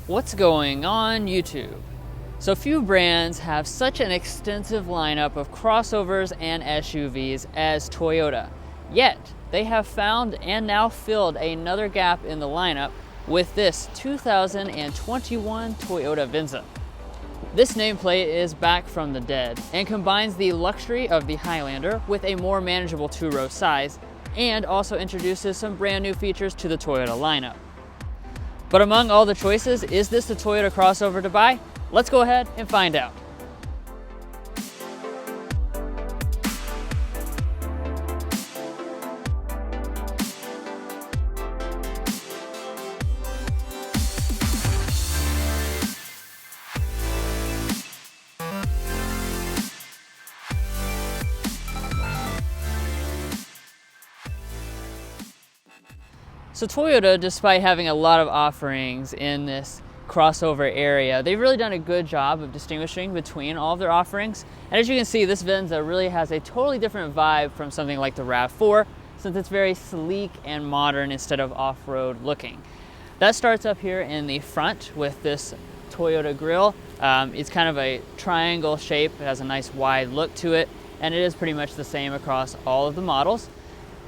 What's going on YouTube? So few brands have such an extensive lineup of crossovers and SUVs as Toyota. Yet, they have found and now filled another gap in the lineup with this 2021 Toyota Venza. This nameplate is back from the dead and combines the luxury of the Highlander with a more manageable two-row size and also introduces some brand new features to the Toyota lineup. But among all the choices, is this the Toyota crossover to buy? Let's go ahead and find out. So Toyota, despite having a lot of offerings in this crossover area, they've really done a good job of distinguishing between all of their offerings. And as you can see, this Venza really has a totally different vibe from something like the RAV4, since it's very sleek and modern instead of off-road looking. That starts up here in the front with this Toyota grille. It's kind of a triangle shape. It has a nice wide look to it, and it is pretty much the same across all of the models.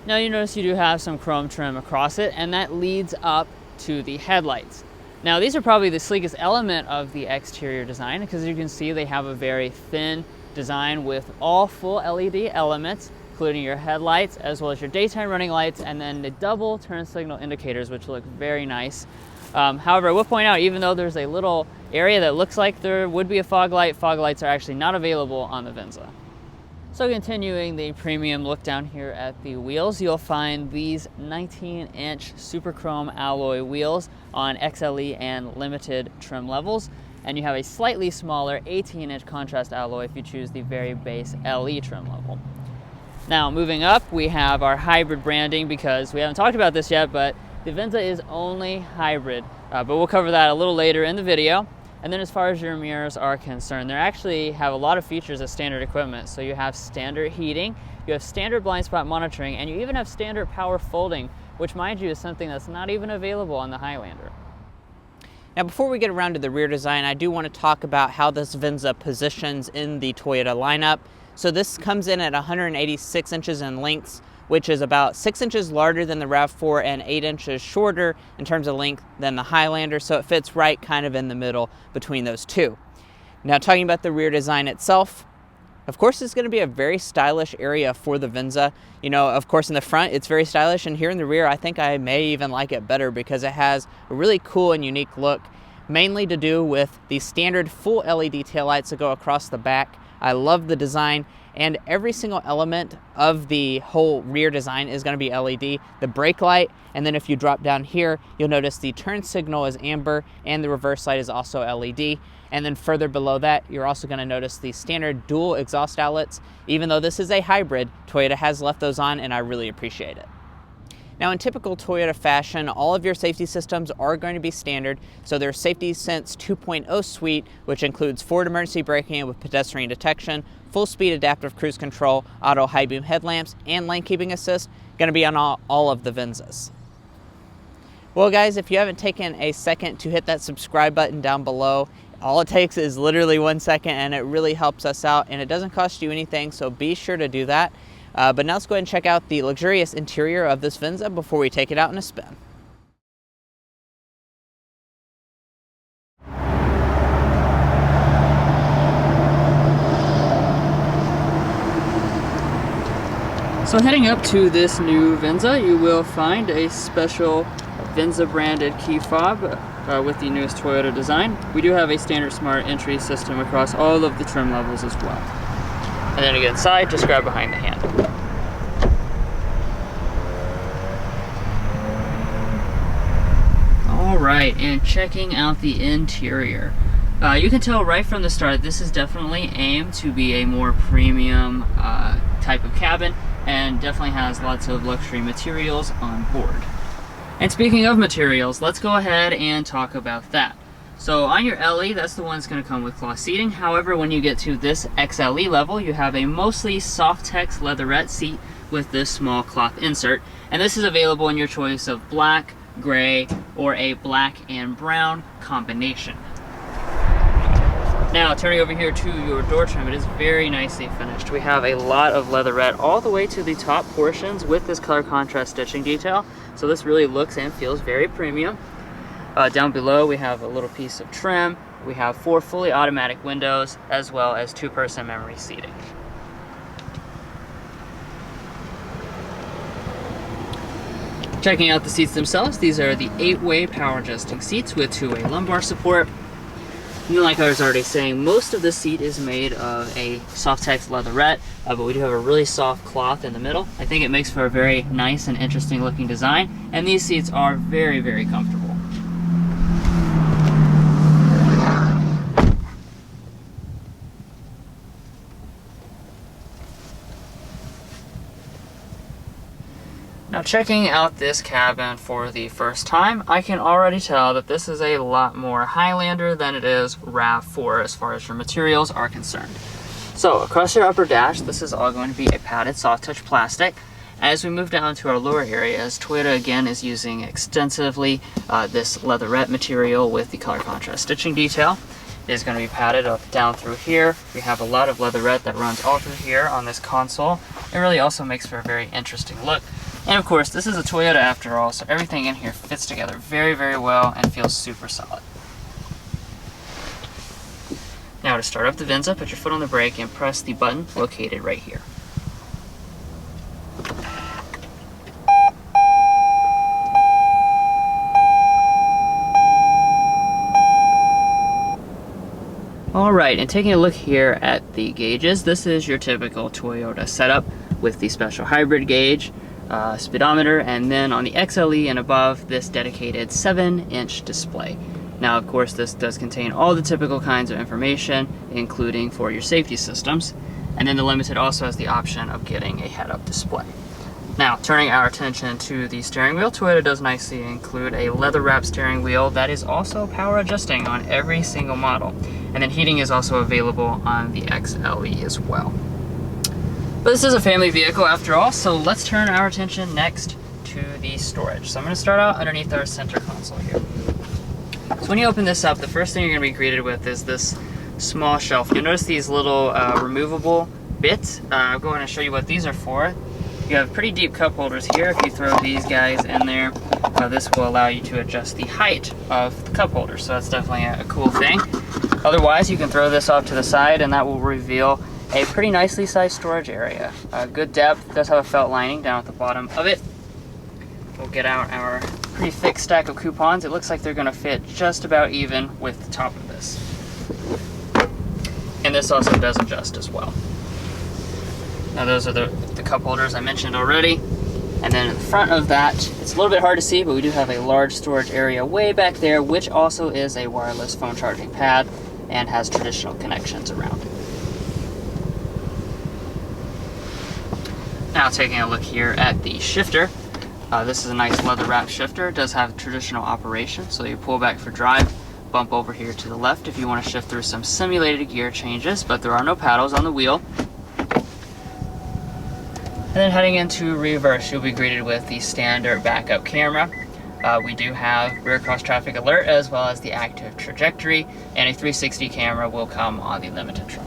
Now you notice you do have some chrome trim across it, and that leads up to the headlights. Now these are probably the sleekest element of the exterior design because as you can see they have a very thin design with all full LED elements, including your headlights as well as your daytime running lights, and then the double turn signal indicators, which look very nice. However, I will point out, even though there's a little area that looks like there would be a fog lights are actually not available on the Venza. So continuing the premium look down here at the wheels, you'll find these 19-inch super chrome alloy wheels on XLE and limited trim levels, and you have a slightly smaller 18-inch contrast alloy if you choose the very base LE trim level. Now moving up, we have our hybrid branding because we haven't talked about this yet, but the Venza is only hybrid, but we'll cover that a little later in the video. And then as far as your mirrors are concerned, they actually have a lot of features as standard equipment. So you have standard heating, you have standard blind spot monitoring, and you even have standard power folding, which mind you is something that's not even available on the Highlander. Now before we get around to the rear design, I do want to talk about how this Venza positions in the Toyota lineup. So this comes in at 186 inches in length, which is about 6 inches larger than the RAV4 and 8 inches shorter in terms of length than the Highlander, so it fits right kind of in the middle between those two. Now talking about the rear design itself, of course it's going to be a very stylish area for the Venza. You know, of course in the front it's very stylish, and here in the rear I think I may even like it better because it has a really cool and unique look, mainly to do with the standard full LED taillights that go across the back. I love the design, and every single element of the whole rear design is going to be LED. The brake light, and then if you drop down here, you'll notice the turn signal is amber and the reverse light is also LED. And then further below that, you're also going to notice the standard dual exhaust outlets. Even though this is a hybrid, Toyota has left those on, and I really appreciate it. Now in typical Toyota fashion, all of your safety systems are going to be standard. So there's Safety Sense 2.0 suite, which includes forward emergency braking with pedestrian detection, full speed adaptive cruise control, auto high beam headlamps, and lane keeping assist, going to be on all of the Venzas. Well guys, if you haven't taken a second to hit that subscribe button down below, all it takes is literally 1 second, and it really helps us out, and it doesn't cost you anything, so be sure to do that. But now let's go ahead and check out the luxurious interior of this Venza before we take it out in a spin. So heading up to this new Venza, you will find a special Venza branded key fob with the newest Toyota design. We do have a standard smart entry system across all of the trim levels as well. And then to get inside, just grab behind the handle. Alright, and checking out the interior. You can tell right from the start this is definitely aimed to be a more premium type of cabin, and definitely has lots of luxury materials on board. And speaking of materials, let's go ahead and talk about that. So on your LE, that's the one that's going to come with cloth seating. However, when you get to this XLE level, you have a mostly Softex leatherette seat with this small cloth insert. And this is available in your choice of black, gray, or a black and brown combination. Now, turning over here to your door trim, it is very nicely finished. We have a lot of leatherette all the way to the top portions with this color contrast stitching detail. So this really looks and feels very premium. Down below, we have a little piece of trim. We have 4 fully automatic windows, as well as 2-person memory seating. Checking out the seats themselves, these are the 8-way power adjusting seats with 2-way lumbar support. And like I was already saying, most of the seat is made of a Softex leatherette, but we do have a really soft cloth in the middle. I think it makes for a very nice and interesting looking design, and these seats are very, very comfortable. Now, checking out this cabin for the first time, I can already tell that this is a lot more Highlander than it is RAV4 as far as your materials are concerned. So across your upper dash, this is all going to be a padded soft touch plastic. As we move down to our lower areas, Toyota again is using extensively this leatherette material with the color contrast stitching detail. It is going to be padded up down through here. We have a lot of leatherette that runs all through here on this console. It really also makes for a very interesting look. And of course, this is a Toyota after all, so everything in here fits together very, very well and feels super solid. Now to start up the Venza, put your foot on the brake and press the button located right here. Alright, and taking a look here at the gauges, this is your typical Toyota setup with the special hybrid gauge, speedometer, and then on the XLE and above, this dedicated 7-inch display. Now, of course, this does contain all the typical kinds of information, including for your safety systems, and then the Limited also has the option of getting a head-up display. Now, turning our attention to the steering wheel, Toyota does nicely include a leather-wrapped steering wheel that is also power adjusting on every single model, and then heating is also available on the XLE as well. But this is a family vehicle after all, so let's turn our attention next to the storage. So I'm going to start out underneath our center console here. So when you open this up, the first thing you're going to be greeted with is this small shelf. You'll notice these little removable bits. I'll go ahead and show you what these are for. You have pretty deep cup holders here. If you throw these guys in there, this will allow you to adjust the height of the cup holder, so that's definitely a cool thing. Otherwise, you can throw this off to the side and that will reveal a pretty nicely sized storage area. Good depth. It does have a felt lining down at the bottom of it. We'll get out our pretty thick stack of coupons. It looks like they're going to fit just about even with the top of this. And this also does adjust as well. Now those are the cup holders I mentioned already. And then in the front of that, it's a little bit hard to see, but we do have a large storage area way back there, which also is a wireless phone charging pad and has traditional connections around it. Now taking a look here at the shifter. This is a nice leather wrap shifter. It does have traditional operation, so you pull back for drive, bump over here to the left if you want to shift through some simulated gear changes, but there are no paddles on the wheel. And then heading into reverse, you'll be greeted with the standard backup camera. We do have rear cross traffic alert as well as the active trajectory, and a 360 camera will come on the Limited trim.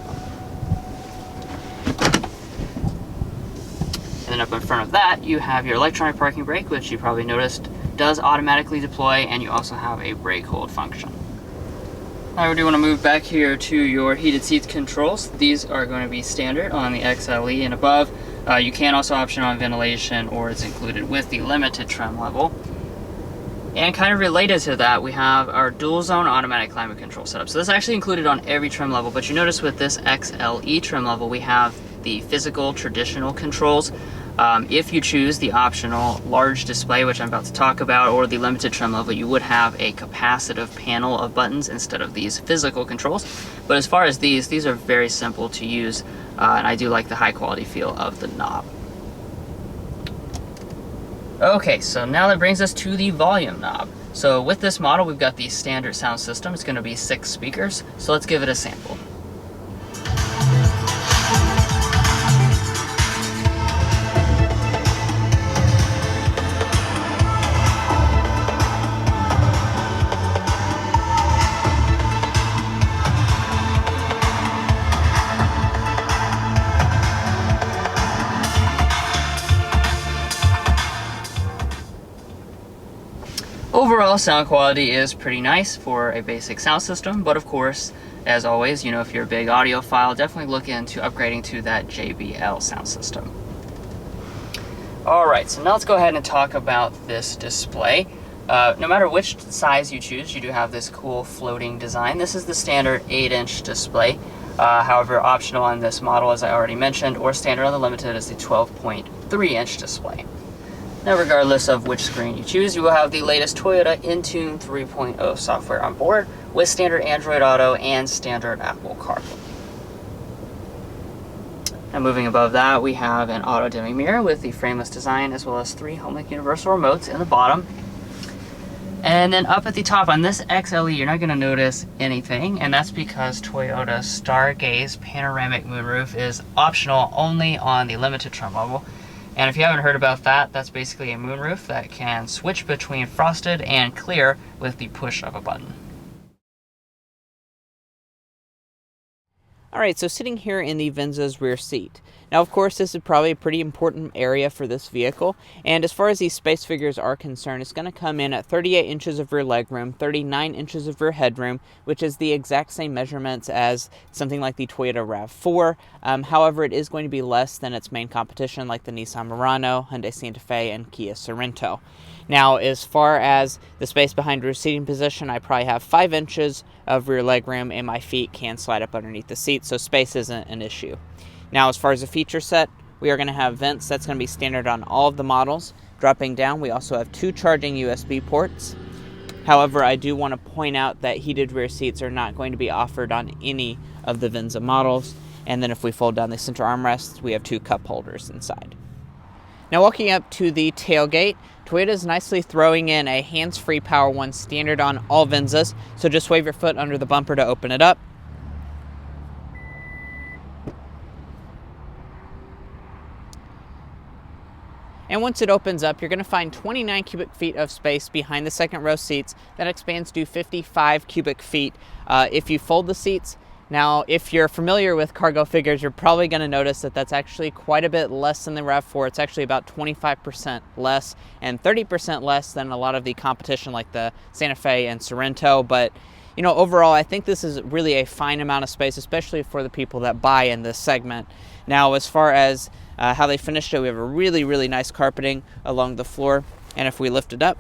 And then up in front of that, you have your electronic parking brake, which you probably noticed does automatically deploy, and you also have a brake hold function. Now we do want to move back here to your heated seats controls. These are going to be standard on the XLE and above. You can also option on ventilation, or it's included with the Limited trim level. And kind of related to that, we have our dual zone automatic climate control setup. So this is actually included on every trim level, but you notice with this XLE trim level, we have the physical traditional controls. If you choose the optional large display, which I'm about to talk about, or the Limited trim level, you would have a capacitive panel of buttons instead of these physical controls. But as far as these are very simple to use, and I do like the high quality feel of the knob. Okay, so now that brings us to the volume knob. So with this model, we've got the standard sound system. It's going to be 6 speakers, so let's give it a sample. overall sound quality is pretty nice for a basic sound system, but of course, as always, you know, if you're a big audiophile, definitely look into upgrading to that JBL sound system. Alright, so now let's go ahead and talk about this display. No matter which size you choose, you do have this cool floating design. This is the standard 8-inch display. However, optional on this model, as I already mentioned, or standard on the Limited, is the 12.3-inch display. Now, regardless of which screen you choose, you will have the latest Toyota Intune 3.0 software on board with standard Android Auto and standard Apple CarPlay. Now, moving above that, we have an auto-dimming mirror with the frameless design, as well as 3 HomeLink universal remotes in the bottom. And then up at the top on this XLE, you're not going to notice anything, and that's because Toyota's Stargaze panoramic moonroof is optional only on the Limited trim level. And if you haven't heard about that, that's basically a moonroof that can switch between frosted and clear with the push of a button. Alright, so sitting here in the Venza's rear seat. Now, of course, this is probably a pretty important area for this vehicle, and as far as these space figures are concerned, it's going to come in at 38 inches of rear legroom, 39 inches of rear headroom, which is the exact same measurements as something like the Toyota RAV4. However, it is going to be less than its main competition, like the Nissan Murano, Hyundai Santa Fe, and Kia Sorento. Now, as far as the space behind rear seating position, I probably have 5 inches of rear legroom, and my feet can slide up underneath the seat, so space isn't an issue. Now, as far as the feature set, we are going to have vents. That's going to be standard on all of the models. Dropping down, we also have 2 charging USB ports. However, I do want to point out that heated rear seats are not going to be offered on any of the Venza models. And then if we fold down the center armrests, we have 2 cup holders inside. Now, walking up to the tailgate, Toyota is nicely throwing in a hands-free Power 1 standard on all Venzas. So just wave your foot under the bumper to open it up. And once it opens up, you're going to find 29 cubic feet of space behind the second row seats. That expands to 55 cubic feet if you fold the seats. Now, if you're familiar with cargo figures, you're probably going to notice that that's actually quite a bit less than the RAV4. It's actually about 25% less and 30% less than a lot of the competition like the Santa Fe and Sorento. But, you know, overall, I think this is really a fine amount of space, especially for the people that buy in this segment. Now, as far as how they finished it, we have a really, really nice carpeting along the floor. And if we lift it up,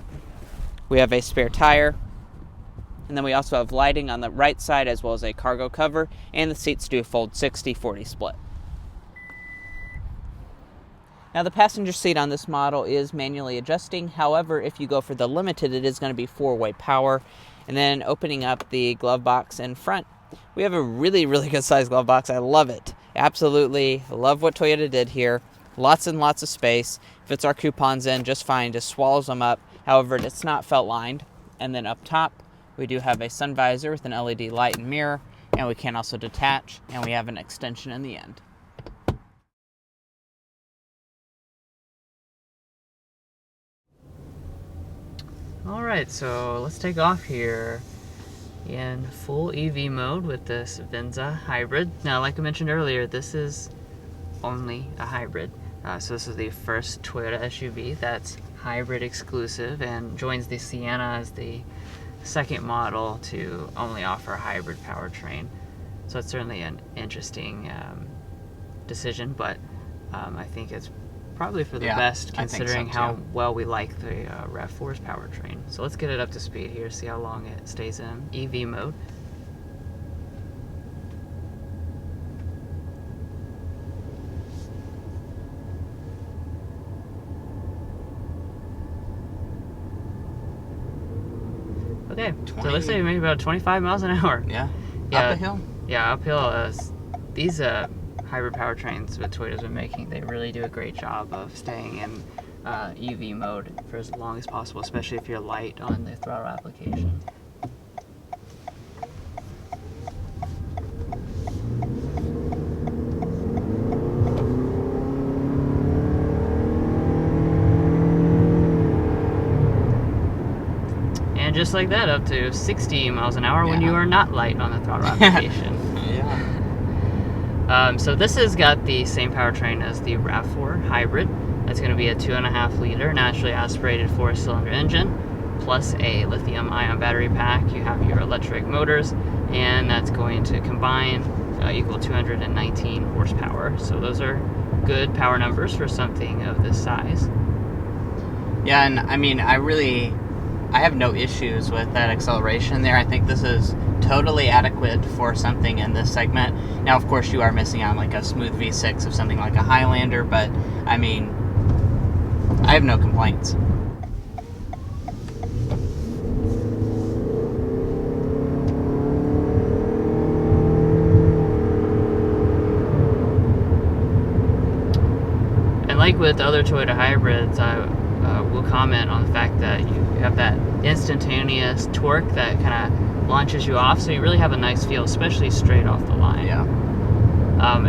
we have a spare tire. And then we also have lighting on the right side as well as a cargo cover. And the seats do fold 60-40 split. Now, the passenger seat on this model is manually adjusting. However, if you go for the Limited, it is going to be 4-way power. And then opening up the glove box in front, we have a really, really good sized glove box. I love it. Absolutely love what Toyota did here. Lots and lots of space. Fits our coupons in just fine, just swallows them up. However, it's not felt lined. And then up top, we do have a sun visor with an LED light and mirror, and we can also detach, and we have an extension in the end. All right, so let's take off here in full EV mode with this Venza hybrid. Now, like I mentioned earlier, this is only a hybrid. So this is the first Toyota SUV that's hybrid exclusive and joins the Sienna as the second model to only offer a hybrid powertrain. So it's certainly an interesting decision, but I think it's probably for the best considering how well we like the RAV4's powertrain. So let's get it up to speed here, see how long it stays in EV mode. Okay, so it looks like maybe about 25 miles an hour. Yeah, up a hill. Yeah, uphill. These hybrid powertrains that Toyota's been making, they really do a great job of staying in EV mode for as long as possible, especially if you're light on the throttle application. And just like that, up to 60 miles an hour when you are not light on the throttle application. So this has got the same powertrain as the RAV4 hybrid. That's going to be a 2.5 liter naturally aspirated 4-cylinder engine. plus a lithium-ion battery pack. You have your electric motors, and that's going to combine equal 219 horsepower. So those are good power numbers for something of this size. Yeah, and I mean, I have no issues with that acceleration there. I think this is totally adequate for something in this segment. Now, of course, you are missing out on like a smooth V6 of something like a Highlander, but I mean, I have no complaints. And like with other Toyota hybrids, I will comment on the fact that you have that instantaneous torque that kind of launches you off, so you really have a nice feel, especially straight off the line. Yeah.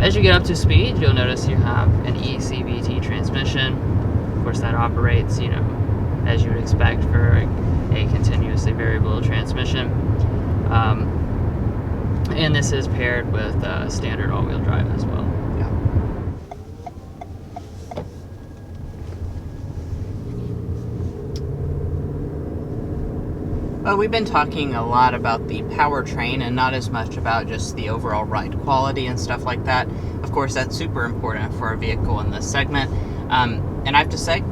As you get up to speed, you'll notice you have an ECVT transmission. Of course, that operates, as you would expect for a continuously variable transmission. And this is paired with standard all-wheel drive as well. Well, we've been talking a lot about the powertrain and not as much about just the overall ride quality and stuff like that. Of course, that's super important for a vehicle in this segment. And I have to say,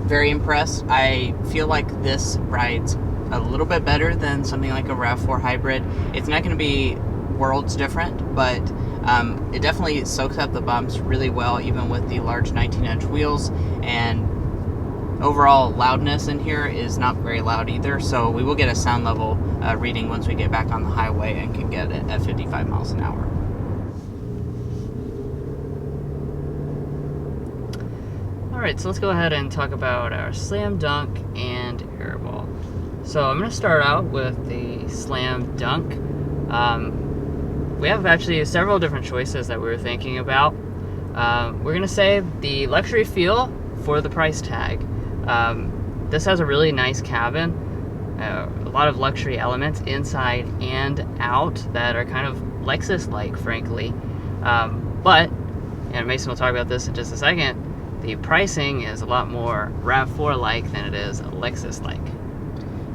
very impressed. I feel like this rides a little bit better than something like a RAV4 hybrid. It's not going to be worlds different, but it definitely soaks up the bumps really well, even with the large 19-inch wheels. And overall loudness in here is not very loud either, so we will get a sound level reading once we get back on the highway and can get it at 55 miles an hour. Alright, so let's go ahead and talk about our Slam Dunk and Airball. So I'm going to start out with the Slam Dunk. We have actually several different choices that we were thinking about. We're going to save the luxury feel for the price tag. This has a really nice cabin, a lot of luxury elements inside and out that are kind of Lexus-like, frankly. But, and Mason will talk about this in just a second, the pricing is a lot more RAV4-like than it is Lexus-like.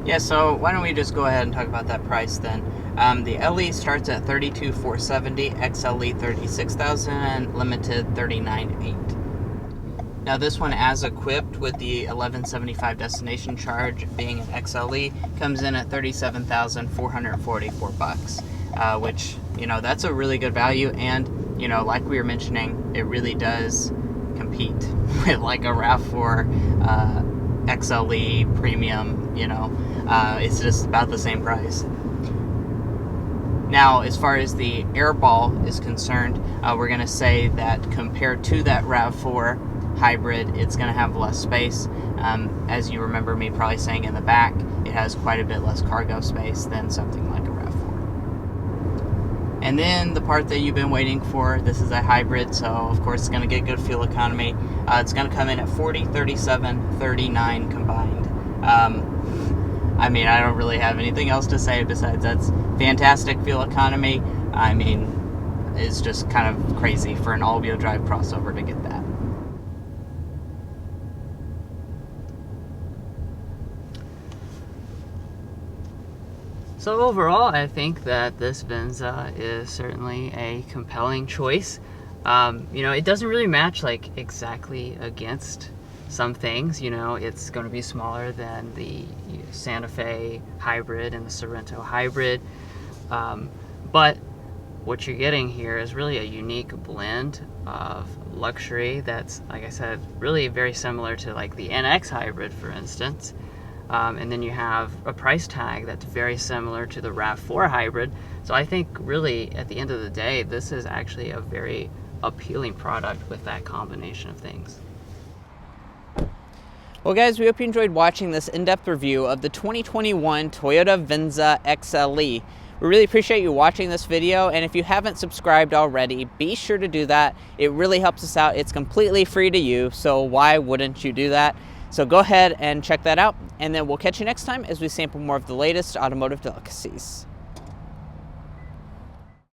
Yeah, so why don't we just go ahead and talk about that price then. The LE starts at $32,470, XLE $36,000, and Limited $39,800. Now this one, as equipped with the $1175 destination charge, being an XLE, comes in at $37,444, which, that's a really good value. And, like we were mentioning, it really does compete with like a RAV4 XLE premium, it's just about the same price. Now, as far as the Airball is concerned, we're going to say that compared to that RAV4 hybrid, it's going to have less space. As you remember me probably saying in the back, it has quite a bit less cargo space than something like a RAV4. And then the part that you've been waiting for, this is a hybrid, so of course it's going to get good fuel economy. It's going to come in at 40, 37, 39 combined. I mean, I don't really have anything else to say besides that's fantastic fuel economy. I mean, it's just kind of crazy for an all-wheel drive crossover to get that. So overall, I think that this Venza is certainly a compelling choice. It doesn't really match like exactly against some things. It's going to be smaller than the Santa Fe hybrid and the Sorento hybrid. But what you're getting here is really a unique blend of luxury that's, like I said, really very similar to like the NX hybrid, for instance. And then you have a price tag that's very similar to the RAV4 hybrid. So I think really at the end of the day, this is actually a very appealing product with that combination of things. Well guys, we hope you enjoyed watching this in-depth review of the 2021 Toyota Venza XLE. We really appreciate you watching this video, and if you haven't subscribed already, be sure to do that. It really helps us out. It's completely free to you, so why wouldn't you do that? So go ahead and check that out, and then we'll catch you next time as we sample more of the latest automotive delicacies.